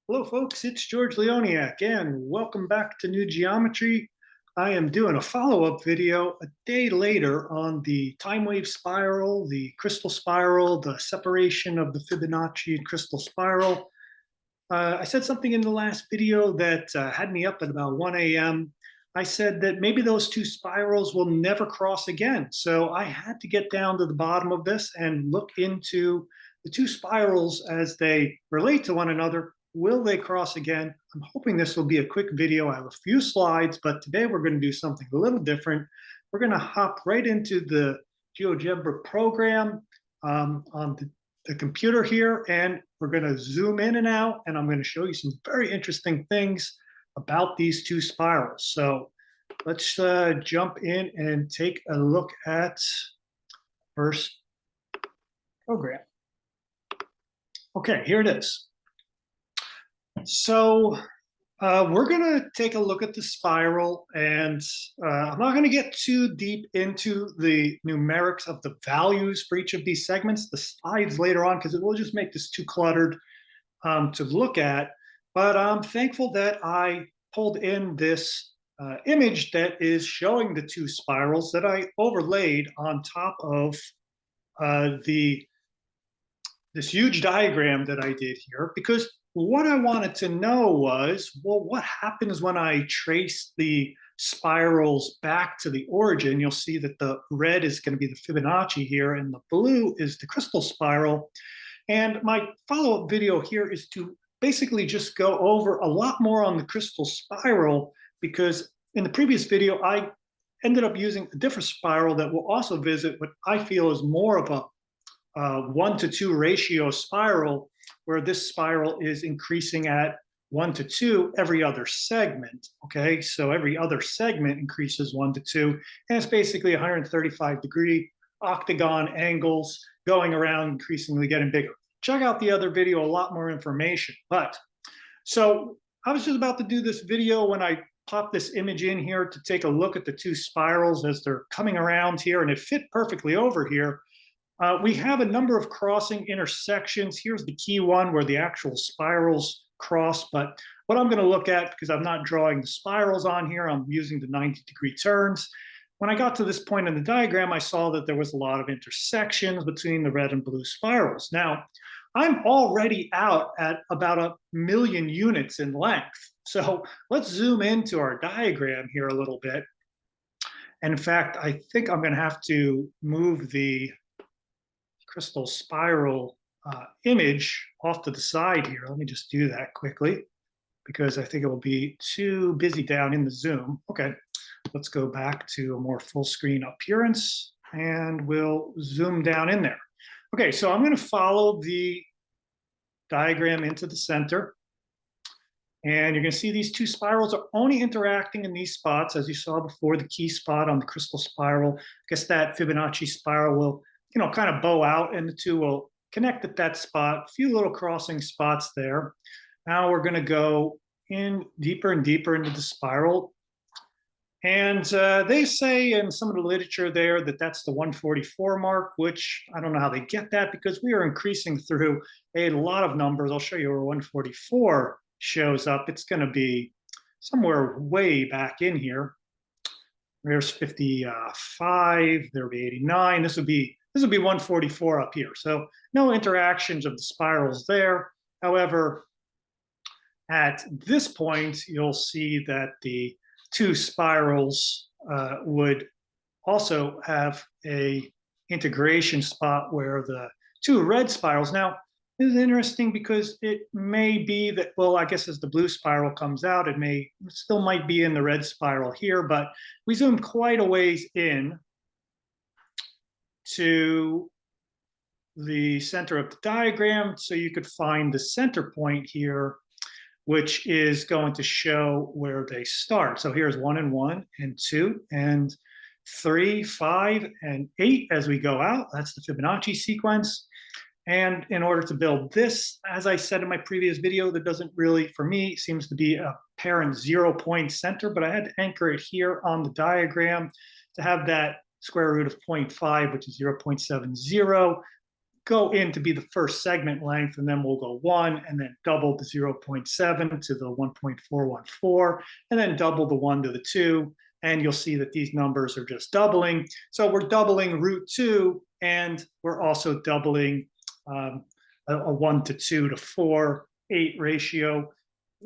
Hello, folks. It's George Leoniak, and welcome back to New Geometry. I am doing a follow-up video a day later on the time wave spiral, the crystal spiral, the separation of the Fibonacci and crystal spiral. I said something in the last video that had me up at about 1 a.m. I said that maybe those two spirals will never cross again. So I had to get down to the bottom of this and look into the two spirals as they relate to one another. Will they cross again? I'm hoping this will be a quick video. I have a few slides, but today we're going to do something a little different. We're going to hop right into the GeoGebra program on the computer here, and we're going to zoom in and out, and I'm going to show you some very interesting things about these two spirals. So let's jump in and take a look at first program. Okay, here it is. So we're going to take a look at the spiral, and I'm not going to get too deep into the numerics of the values for each of these segments, the slides later on, because it will just make this too cluttered to look at. But I'm thankful that I pulled in this image that is showing the two spirals that I overlaid on top of this huge diagram that I did here, because what I wanted to know was, well, what happens when I trace the spirals back to the origin? You'll see that the red is going to be the Fibonacci here, and the blue is the crystal spiral. And my follow-up video here is to basically just go over a lot more on the crystal spiral, because in the previous video, I ended up using a different spiral that will also visit what I feel is more of a 1-to-2 ratio spiral, where this spiral is increasing at 1-to-2 every other segment. Okay, so every other segment increases 1-to-2, and it's basically 135-degree octagon angles going around, increasingly getting bigger. Check out the other video, a lot more information. But so I was just about to do this video when I popped this image in here to take a look at the two spirals as they're coming around here, and it fit perfectly over here. We have a number of crossing intersections. Here's the key one where the actual spirals cross. But what I'm going to look at, because I'm not drawing the spirals on here, I'm using the 90-degree turns. When I got to this point in the diagram, I saw that there was a lot of intersections between the red and blue spirals. Now, I'm already out at about 1 million units in length. So let's zoom into our diagram here a little bit. And in fact, I think I'm going to have to move the crystal spiral image off to the side here. Let me just do that quickly, because I think it will be too busy down in the zoom. Okay, let's go back to a more full screen appearance, and we'll zoom down in there. Okay, so I'm going to follow the diagram into the center, and you're going to see these two spirals are only interacting in these spots, as you saw before, the key spot on the crystal spiral. I guess that Fibonacci spiral will kind of bow out, and the two will connect at that spot. A few little crossing spots there. Now we're going to go in deeper and deeper into the spiral. And they say in some of the literature there that that's the 144 mark, which I don't know how they get that, because we are increasing through a lot of numbers. I'll show you where 144 shows up. It's going to be somewhere way back in here. There's 55, there'll be 89. This would be 144 up here. So no interactions of the spirals there. However, at this point, you'll see that the two spirals would also have a integration spot where the two red spirals. Now, this is interesting because it may be that, well, I guess as the blue spiral comes out, it still might be in the red spiral here, but we zoom quite a ways in to the center of the diagram, so you could find the center point here, which is going to show where they start. So here's 1 and 1 and 2 and 3, 5, and 8 as we go out. That's the Fibonacci sequence. And in order to build this, as I said in my previous video, that doesn't really, for me, seems to be a parent 0-point center, but I had to anchor it here on the diagram to have that square root of 0.5, which is 0.70. go in to be the first segment length, and then we'll go 1 and then double the 0.7 to the 1.414, and then double the 1 to the 2. And you'll see that these numbers are just doubling. So we're doubling root 2, and we're also doubling a 1 to 2 to 4, 8 ratio.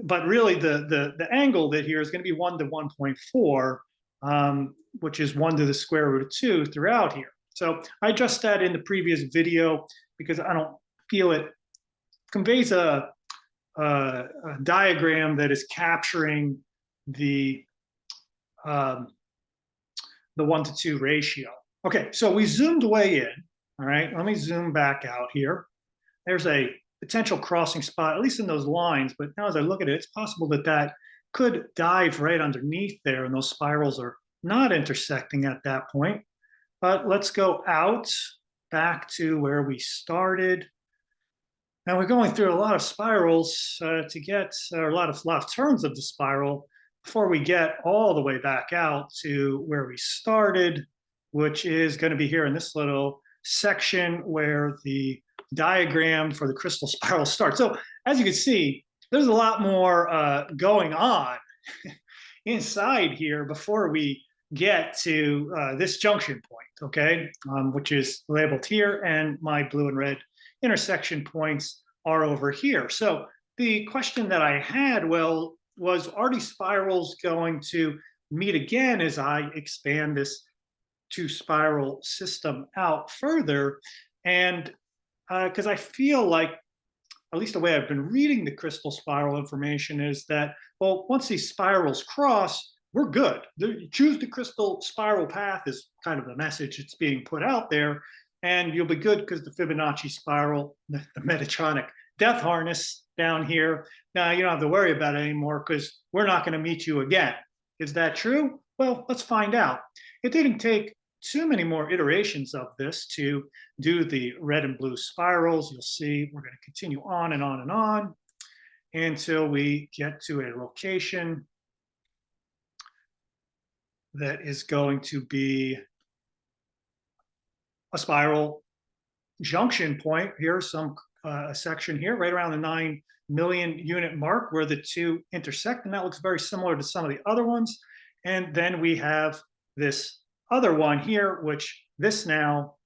But really, the angle that here is going to be 1 to 1.4, which is 1 to the square root of 2 throughout here. So I adjust that in the previous video because I don't feel it conveys a diagram that is capturing the 1 to 2 ratio. Okay, so we zoomed way in. All right, let me zoom back out here. There's a potential crossing spot, at least in those lines, but now as I look at it, it's possible that that could dive right underneath there, and those spirals are not intersecting at that point. But let's go out back to where we started. Now we're going through a lot of spirals to get a lot of turns of the spiral before we get all the way back out to where we started, which is going to be here in this little section where the diagram for the crystal spiral starts. So as you can see, there's a lot more going on inside here before we get to this junction point, okay, which is labeled here, and my blue and red intersection points are over here. So the question that I had, well, was, are these spirals going to meet again as I expand this 2-spiral system out further? And because I feel like, at least the way I've been reading the crystal spiral information, is that, well, once these spirals cross, we're good. Choose the crystal spiral path is kind of the message that's being put out there, and you'll be good because the Fibonacci spiral, the Metatronic death harness down here, now you don't have to worry about it anymore because we're not going to meet you again. Is that true? Well, let's find out. It didn't take too many more iterations of this to do the red and blue spirals. You'll see we're going to continue on and on and on until we get to a location that is going to be a spiral junction point. Here's some a section here right around the 9 million unit mark where the two intersect, and that looks very similar to some of the other ones. And then we have this other one here, which this now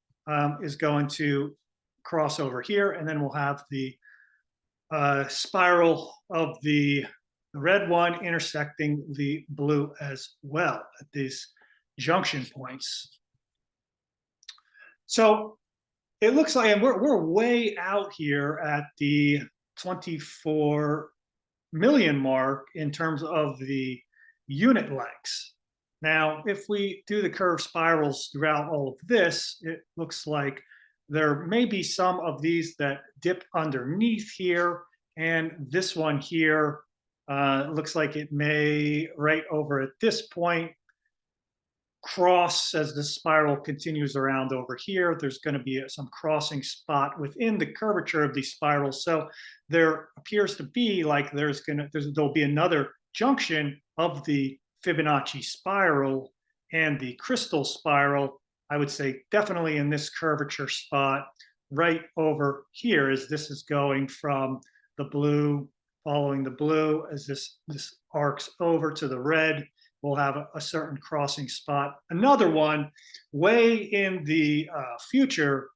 is going to cross over here, and then we'll have the spiral of the red one intersecting the blue as well at these junction points. So it looks like, and we're way out here at the 24 million mark in terms of the unit lengths. Now, if we do the curved spirals throughout all of this, it looks like there may be some of these that dip underneath here, and this one here looks like it may, right over at this point, cross as the spiral continues around over here. There's going to be some crossing spot within the curvature of these spirals. So there appears to be like there'll be another junction of the Fibonacci spiral and the crystal spiral. I would say definitely in this curvature spot right over here, as this is going from the blue, following the blue, as this arcs over to the red, we'll have a certain crossing spot. Another one way in the future,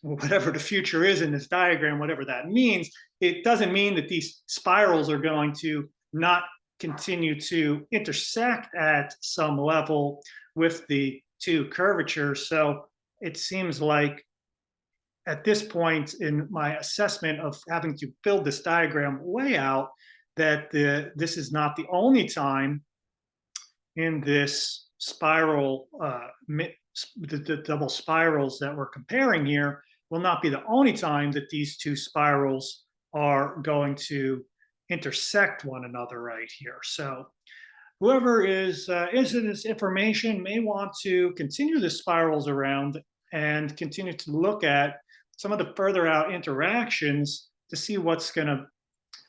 whatever the future is in this diagram, whatever that means, it doesn't mean that these spirals are going to not continue to intersect at some level with the two curvatures. So it seems like at this point in my assessment of having to build this diagram way out, that this is not the only time in this spiral, the double spirals that we're comparing here will not be the only time that these two spirals are going to intersect one another right here. So whoever is in this information may want to continue the spirals around and continue to look at some of the further out interactions to see what's going to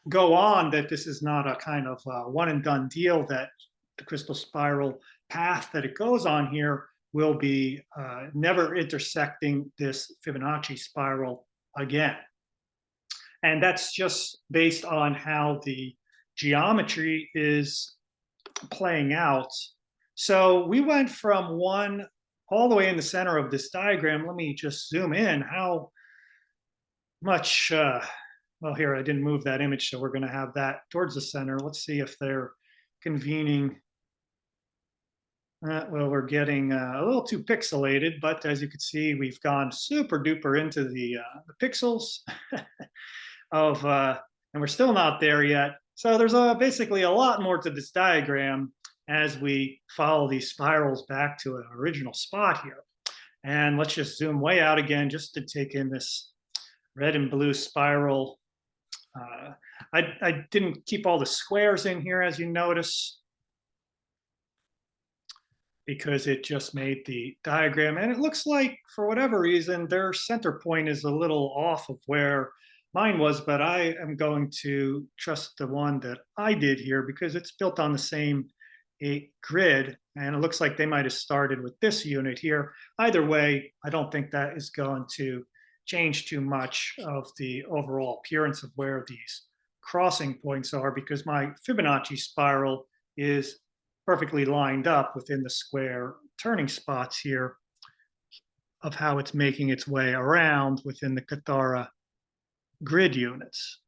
go on, that this is not a kind of one and done deal, that the crystal spiral path that it goes on here will be never intersecting this Fibonacci spiral again. And that's just based on how the geometry is playing out. So we went from one all the way in the center of this diagram. Let me just zoom in. How much, well, here, I didn't move that image, so we're going to have that towards the center. Let's see if they're convening. Well, we're getting a little too pixelated, but as you can see, we've gone super duper into the pixels of, and we're still not there yet. So there's basically a lot more to this diagram as we follow these spirals back to an original spot here. And let's just zoom way out again just to take in this red and blue spiral. I didn't keep all the squares in here, as you notice, because it just made the diagram. And it looks like, for whatever reason, their center point is a little off of where mine was, but I am going to trust the one that I did here because it's built on the same grid, and it looks like they might have started with this unit here. Either way, I don't think that is going to change too much of the overall appearance of where these crossing points are, because my Fibonacci spiral is perfectly lined up within the square turning spots here of how it's making its way around within the Kathara grid units.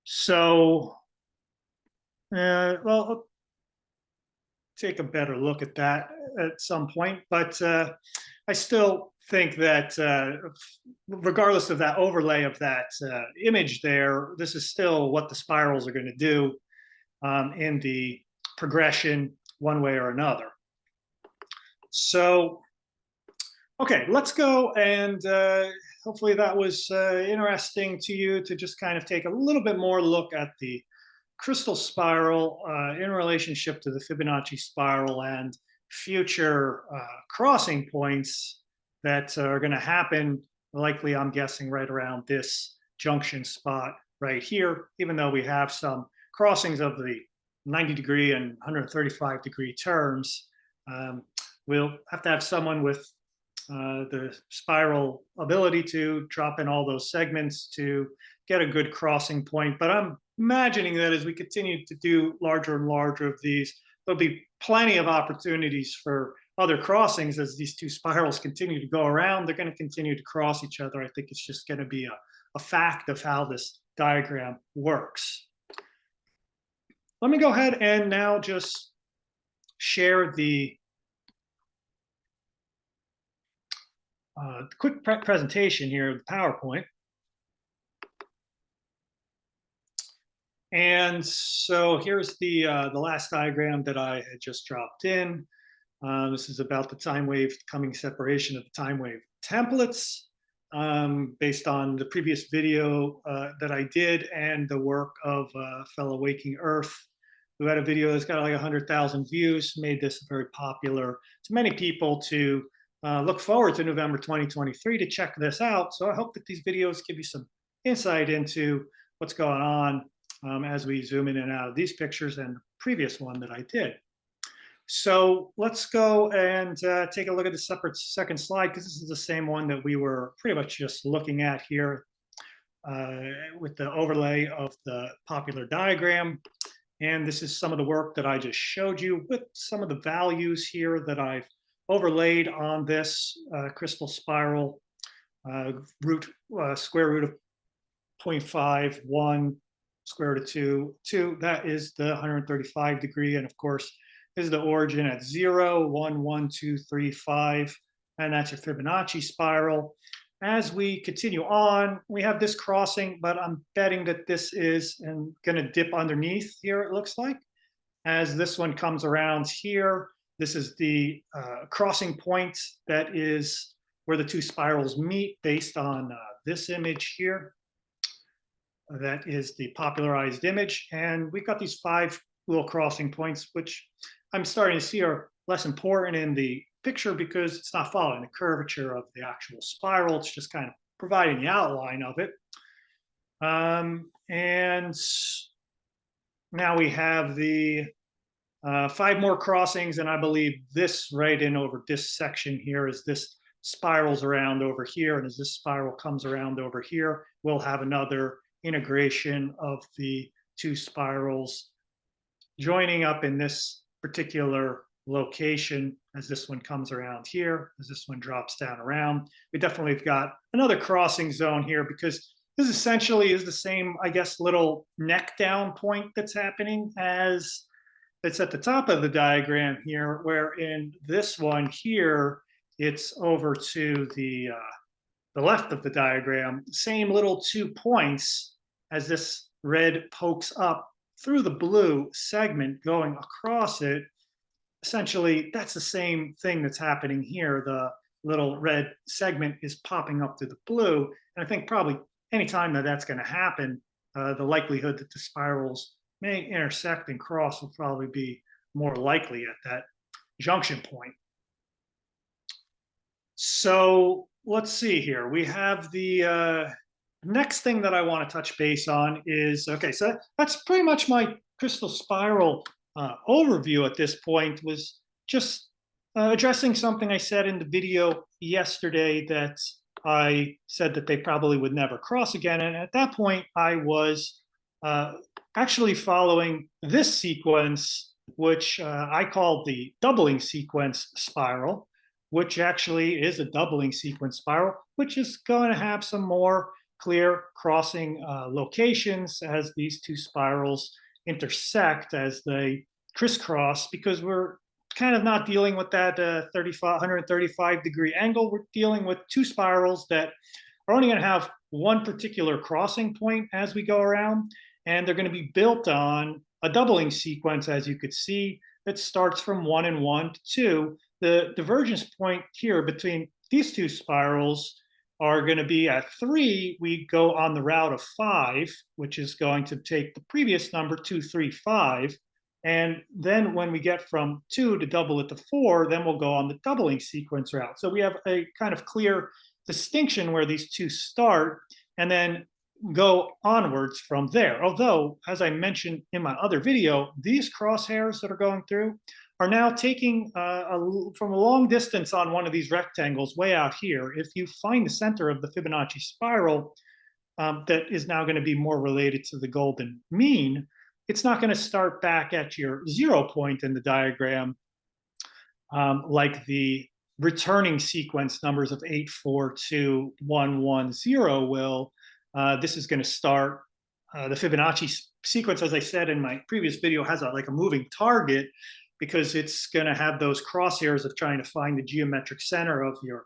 So, well, I'll take a better look at that at some point, but I still think that regardless of that overlay of that image there, this is still what the spirals are going to do in the progression one way or another. So, okay, let's go, and hopefully that was interesting to you to just kind of take a little bit more look at the Krystal spiral in relationship to the Fibonacci spiral and future crossing points that are going to happen, likely, I'm guessing, right around this junction spot right here, even though we have some crossings of the 90-degree and 135-degree turns. We'll have to have someone with the spiral ability to drop in all those segments to get a good crossing point. But I'm imagining that as we continue to do larger and larger of these, there'll be plenty of opportunities for other crossings as these two spirals continue to go around. They're going to continue to cross each other. I think it's just going to be a fact of how this diagram works. Let me go ahead and now just share the quick presentation here of the PowerPoint. And so here's the last diagram that I had just dropped in. This is about the time wave coming separation of the time wave templates based on the previous video that I did and the work of fellow Waking Earth, who had a video that's got like 100,000 views, made this very popular to many people to look forward to November 2023 to check this out. So I hope that these videos give you some insight into what's going on as we zoom in and out of these pictures and the previous one that I did. So let's go and take a look at the second slide, because this is the same one that we were pretty much just looking at here with the overlay of the popular diagram. And this is some of the work that I just showed you with some of the values here that I've overlaid on this Krystal spiral. Square root of 0.5, 1, square root of 2, 2, that is the 135 degree. And of course, is the origin at 0, 1, 1, 2, 3, 5, and that's your Fibonacci spiral. As we continue on, we have this crossing, but I'm betting that this is going to dip underneath here, it looks like. As this one comes around here, this is the crossing point that is where the two spirals meet based on this image here. That is the popularized image. And we've got these 5 little crossing points, which I'm starting to see are less important in the picture because it's not following the curvature of the actual spiral. It's just kind of providing the outline of it. And now we have the 5 more crossings, and I believe this right in over this section here, as this spirals around over here, and as this spiral comes around over here, we'll have another integration of the two spirals joining up in this particular location as this one comes around here, as this one drops down around. We definitely have got another crossing zone here, because this essentially is the same, I guess, little neck down point that's happening as it's at the top of the diagram here, where in this one here, it's over to the left of the diagram, same little 2 points as this red pokes up through the blue segment going across it. Essentially, that's the same thing that's happening here. The little red segment is popping up through the blue. And I think probably anytime that that's going to happen, the likelihood that the spirals may intersect and cross will probably be more likely at that junction point. So let's see here. We have the next thing that I want to touch base on is, okay, so that's pretty much my crystal spiral overview at this point, was just addressing something I said in the video yesterday, that I said that they probably would never cross again. And at that point, I was actually following this sequence, which I called the doubling sequence spiral, which actually is a doubling sequence spiral, which is going to have some more clear crossing locations as these two spirals intersect, as they crisscross, because we're kind of not dealing with that 135 degree angle. We're dealing with two spirals that are only going to have one particular crossing point as we go around, and they're going to be built on a doubling sequence, as you could see, that starts from 1 and 1 to 2. The divergence point here between these two spirals are going to be at 3. We go on the route of 5, which is going to take the previous number, 2, 3, 5. And then when we get from 2 to double it to 4, then we'll go on the doubling sequence route. So we have a kind of clear distinction where these two start and then go onwards from there. Although, as I mentioned in my other video, these crosshairs that are going through are now taking from a long distance on one of these rectangles way out here. If you find the center of the Fibonacci spiral that is now going to be more related to the golden mean, it's not going to start back at your 0 point in the diagram like the returning sequence numbers of 8, 4, 2, 1, 1, 0 will. This is going to start, the Fibonacci sequence, as I said in my previous video, has like a moving target, because it's going to have those crosshairs of trying to find the geometric center of your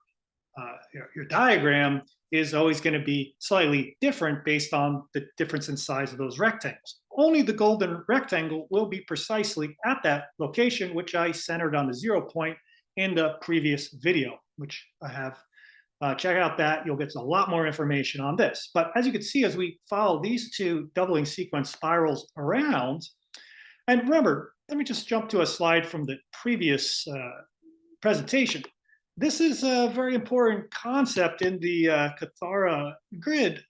diagram is always going to be slightly different based on the difference in size of those rectangles. Only the golden rectangle will be precisely at that location, which I centered on the 0 point in the previous video, which I have. Check out that. You'll get a lot more information on this. But as you can see, as we follow these two doubling sequence spirals around, and remember, let me just jump to a slide from the previous presentation. This is a very important concept in the Kathara grid,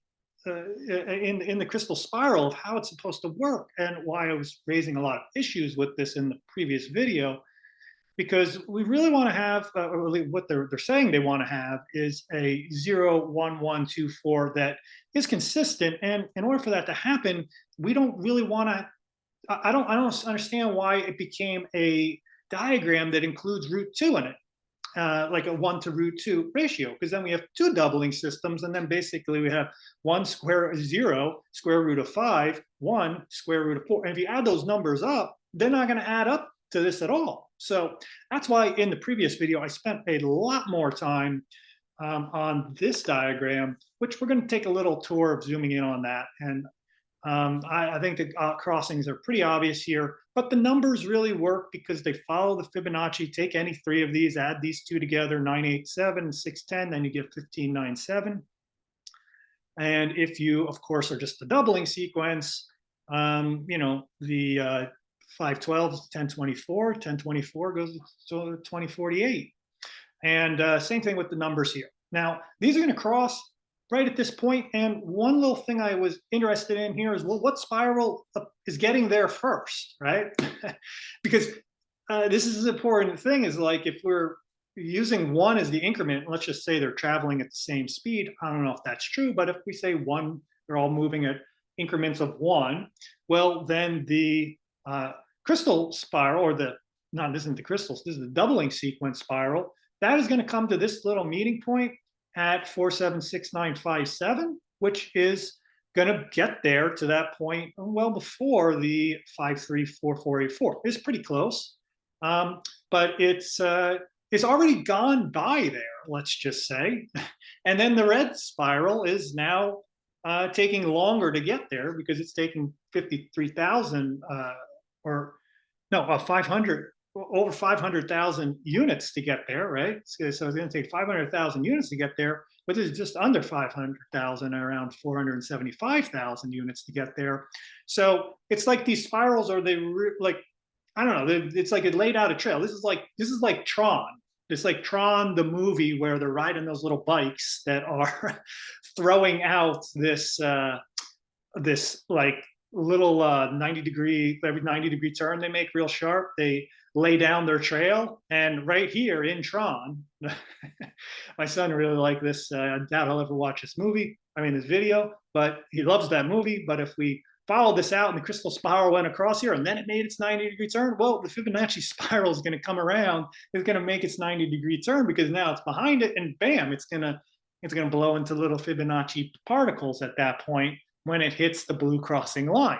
in the crystal spiral, of how it's supposed to work, and why I was raising a lot of issues with this in the previous video. Because we really want to have, or what they're saying they want to have, is a 0, 1, 1, 2, 4 that is consistent. And in order for that to happen, we don't really want to. I don't understand why it became a diagram that includes root 2 in it, like a 1 to root 2 ratio, because then we have two doubling systems, and then basically we have 1 square 0, square root of 5, 1 square root of 4. And if you add those numbers up, they're not going to add up to this at all. So that's why in the previous video, I spent a lot more time on this diagram, which we're going to take a little tour of zooming in on that. And I think the crossings are pretty obvious here, but the numbers really work because they follow the Fibonacci. Take any 3 of these, add these two together, 9, 8, 7, 6, 10, then you get 15, 9, 7. And if you, of course, are just the doubling sequence, the 512 is 1024, 1024 goes to 2048. And same thing with the numbers here. Now, these are going to cross right at this point. And one little thing I was interested in here is, well, what spiral is getting there first, right? Because this is an important thing, is like if we're using one as the increment, let's just say they're traveling at the same speed. I don't know if that's true, but if we say one, they're all moving at increments of one, well, then the crystal spiral, or the, no, this isn't the crystals, this is the doubling sequence spiral, that is going to come to this little meeting point at 476957, which is going to get there to that point well before the 534484. It's pretty close, but it's already gone by there, let's just say. And then the red spiral is now taking longer to get there because it's taking 53,000 or no, 500, over 500,000 units to get there, right? So it's going to take 500,000 units to get there, but it's just under 500,000, around 475,000 units to get there. So it's like these spirals are, they like, I don't know, it's like it laid out a trail. This is like Tron. It's like Tron, the movie, where they're riding those little bikes that are throwing out this this like little 90-degree, every 90-degree turn they make real sharp. They lay down their trail, and right here in Tron, my son really liked this. I doubt I'll ever watch this movie. I mean, this video, but he loves that movie. But if we follow this out and the crystal spiral went across here and then it made its 90-degree turn, well, the Fibonacci spiral is going to come around. It's going to make its 90-degree turn because now it's behind it, and bam, it's going to blow into little Fibonacci particles at that point when it hits the blue crossing line.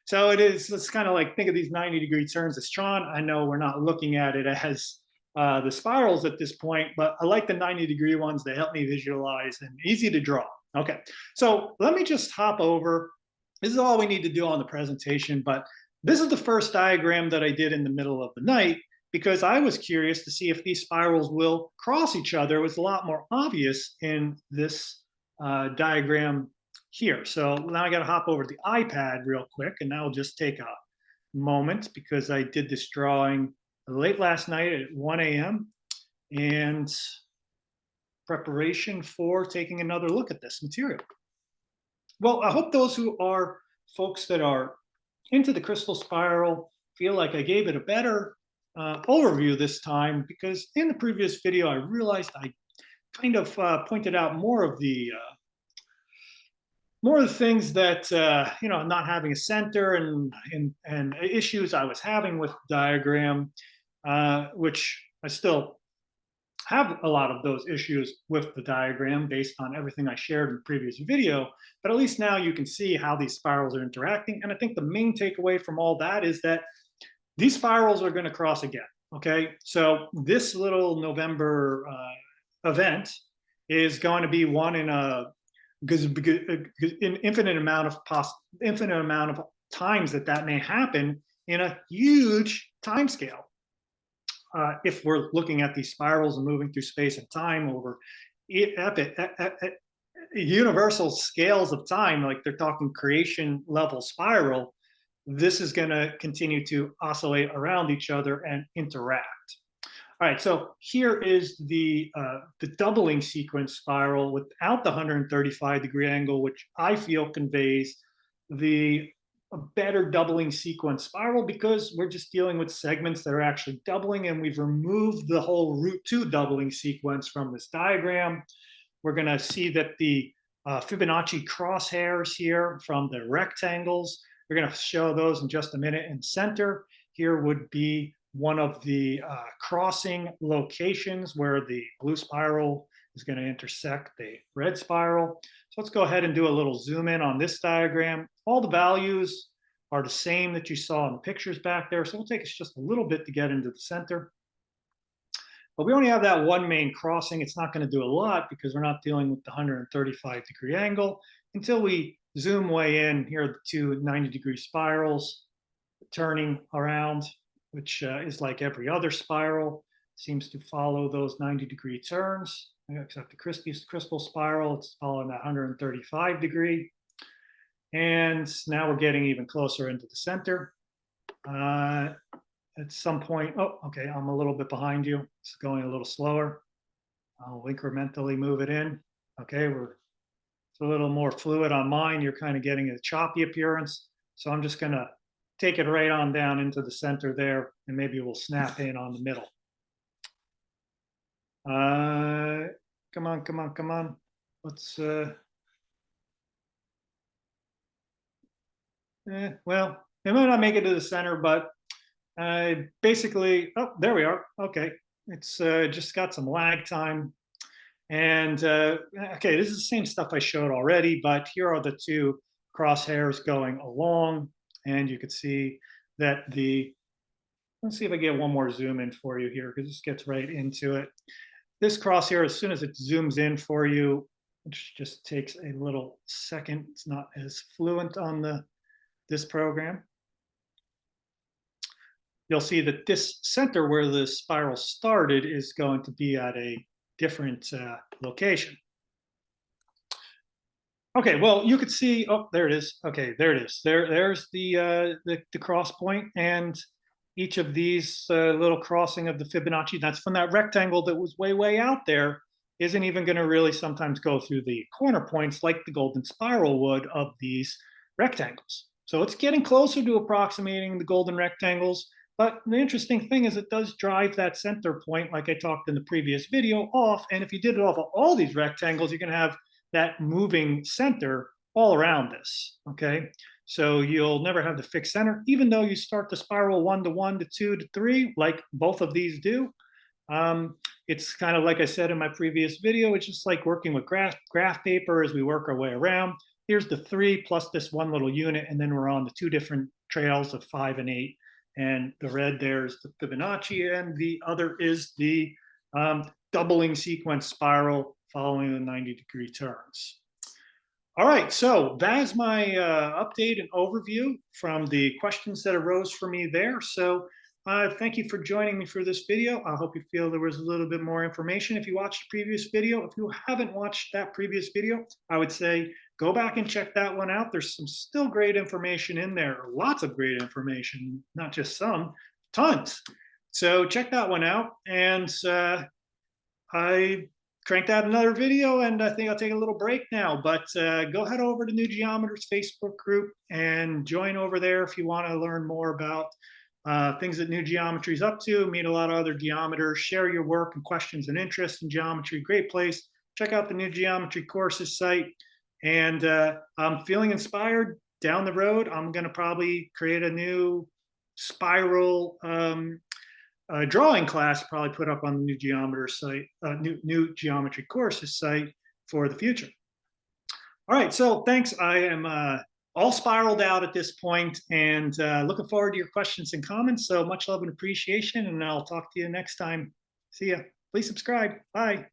So it's kind of like, think of these 90-degree turns as Tron. I know we're not looking at it as the spirals at this point, but I like the 90-degree ones. They help me visualize and easy to draw. Okay, so let me just hop over. This is all we need to do on the presentation, but this is the first diagram that I did in the middle of the night because I was curious to see if these spirals will cross each other. It was a lot more obvious in this diagram here. So now I got to hop over to the iPad real quick, and that'll just take a moment because I did this drawing late last night at 1 a.m. and preparation for taking another look at this material. Well, I hope those who are folks that are into the crystal spiral feel like I gave it a better overview this time, because in the previous video I realized I kind of pointed out more of the things that not having a center and issues I was having with the diagram, which I still have a lot of those issues with the diagram based on everything I shared in the previous video, but at least now you can see how these spirals are interacting. And I think the main takeaway from all that is that these spirals are going to cross again, okay? So this little November event is going to be one in a infinite amount of times that may happen in a huge time scale. If we're looking at these spirals and moving through space and time over universal scales of time, like they're talking creation level spiral, this is going to continue to oscillate around each other and interact. All right, so here is the doubling sequence spiral without the 135-degree angle, which I feel conveys a better doubling sequence spiral, because we're just dealing with segments that are actually doubling, and we've removed the whole √2 doubling sequence from this diagram. We're going to see that the Fibonacci crosshairs here from the rectangles, we're going to show those in just a minute. In center here would be one of the crossing locations where the blue spiral is going to intersect the red spiral. So let's go ahead and do a little zoom in on this diagram. All the values are the same that you saw in the pictures back there. So it'll take us just a little bit to get into the center. But we only have that one main crossing. It's not going to do a lot because we're not dealing with the 135-degree angle until we zoom way in. Here are the two 90-degree spirals turning around, which is like every other spiral, seems to follow those 90-degree turns, except the crystal spiral, it's following that 135-degree. And now we're getting even closer into the center. At some point, oh, okay, I'm a little bit behind you. It's going a little slower. I'll incrementally move it in. Okay, we're It's a little more fluid on mine. You're kind of getting a choppy appearance. So I'm just gonna take it right on down into the center there, and maybe we'll snap in on the middle. Come on, come on, come on. Let's, well, it might not make it to the center, but basically, oh, there we are. Okay. It's just got some lag time. And okay, this is the same stuff I showed already, but here are the two crosshairs going along. And you can see that let's see if I get one more zoom in for you here, because this gets right into it. This crosshair, as soon as it zooms in for you, which just takes a little second, it's not as fluent on this program. You'll see that this center where the spiral started is going to be at a different location. Okay, well, you could see, oh, there it is. Okay, there it is. There's the cross point, and each of these little crossing of the Fibonacci, that's from that rectangle that was way, way out there, isn't even going to really sometimes go through the corner points like the golden spiral would of these rectangles. So it's getting closer to approximating the golden rectangles. But the interesting thing is it does drive that center point, like I talked in the previous video, off. And if you did it off of all these rectangles, you're going to have that moving center all around this, okay? So you'll never have the fixed center, even though you start the spiral 1 to 1 to 2 to 3, like both of these do. It's kind of like I said in my previous video, it's just like working with graph paper as we work our way around. Here's the 3 plus this one little unit, and then we're on the 2 different trails of 5 and 8. And the red there is the Fibonacci, and the other is the doubling sequence spiral following the 90-degree turns. All right, so that is my update and overview from the questions that arose for me there. So thank you for joining me for this video. I hope you feel there was a little bit more information if you watched the previous video. If you haven't watched that previous video, I would say go back and check that one out. There's some still great information in there, lots of great information, not just some, tons. So check that one out. And I cranked out another video, and I think I'll take a little break now, but go head over to New Geometers Facebook group and join over there if you want to learn more about things that New Geometry is up to, meet a lot of other geometers, share your work and questions and interests in geometry. Great place. Check out the New Geometry courses site. And I'm feeling inspired down the road. I'm going to probably create a new spiral drawing class, probably put up on the New Geometer site, new Geometry courses site for the future. All right, so thanks. I am all spiraled out at this point, and looking forward to your questions and comments. So much love and appreciation, and I'll talk to you next time. See ya. Please subscribe. Bye.